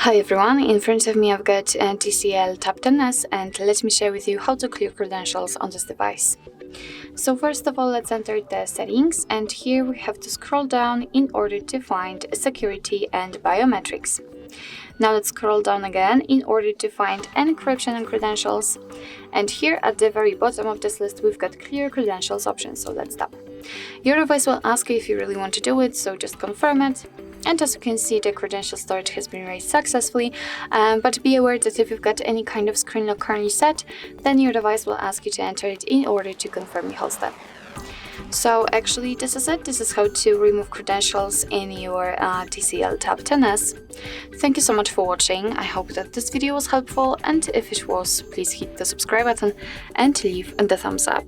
Hi everyone, in front of me I've got TCL Tab 10s and let me share with you how to clear credentials on this device. So first of all, let's enter the settings, and here we have to scroll down in order to find security and biometrics. Now let's scroll down again in order to find encryption and credentials, and here at the very bottom of this list we've got clear credentials option, so let's tap. Your device will ask you if you really want to do it, so just confirm it. And as you can see, the credential storage has been raised successfully, but be aware that if you've got any kind of screen lock currently set, then your device will ask you to enter it in order to confirm your whole step. So actually this is it. This is how to remove credentials in your TCL Tab 10s. Thank you so much for watching. I hope that this video was helpful, and if it was, please hit the subscribe button and leave the thumbs up.